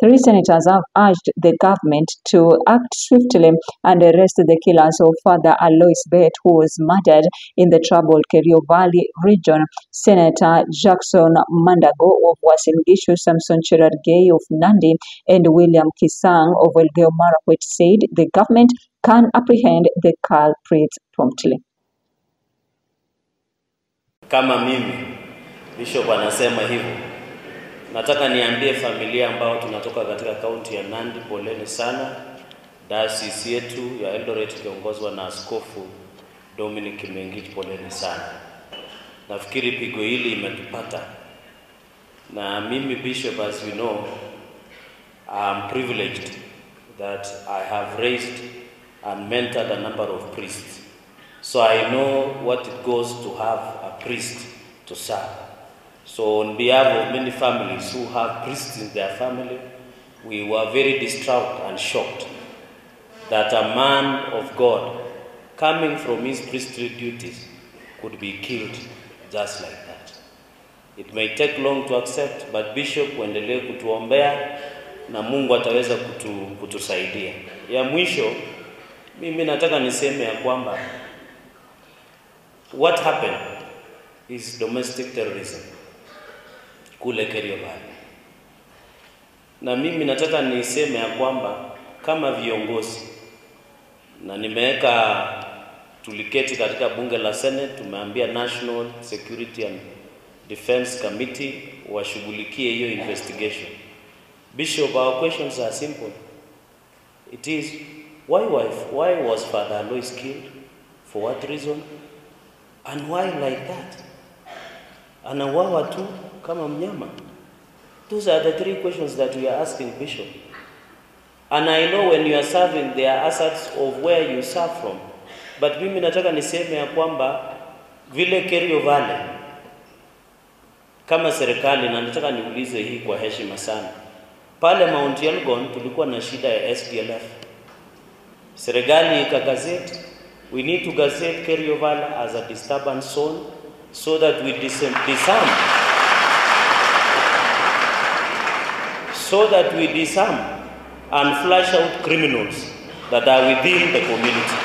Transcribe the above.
Three senators have urged the government to act swiftly and arrest the killers of Father Alois Bett, who was murdered in the troubled Kerio Valley region. Senator Jackson Mandago of Uasin Gishu, Samson Cherargei of Nandi, and William Kisang of Elgeyo Marakwet said the government can apprehend the culprits promptly. Kama mimi, Bishop anasema hivyo, nataka niambie familia ambao tunatoka katika kaunti ya Nandi, poleni sana. Diocese yetu ya Eldoret kiongozwa na Askofu Dominic Mengich, poleni sana. Nafikiri pigo hili imetupata. Na mimi Bishop, as you know, I'm privileged that I have raised and mentored a number of priests. So I know what it goes to have a priest to serve. So on behalf of many families who have priests in their family, we were very distraught and shocked that a man of God coming from his priestly duties could be killed just like that. It may take long to accept, but Bishop, uendelee kutuombea na Mungu ataweza kutusaidia. Ya mwisho, mimi nataka niseme ya kwamba what happened is domestic terrorism kule Kerio Valley. Na mimi nataka niseme ya kwamba kama viongozi, na nimeweka tuliketi katika bunge la Senate, tumeambia National Security and Defense Committee washughulikie hiyo investigation. Bishop, our questions are simple. It is, why was Father Alois killed? For what reason? And why like that? Anawawa tu kama mnyama? Those are the three questions that we are asking, Bishop. And I know when you are serving, there are assets of where you serve from. But mimi nataka niseme ya kwamba vile Kerio Valley, kama serikali, na nataka niulize hii kwa heshima sana. Pale Mount Elgon tulikuwa na shida ya SPLF. Serikali ikagazeti, we need to gazette Kerio Valley as a disturbance zone so that we disarm and flush out criminals that are within the community.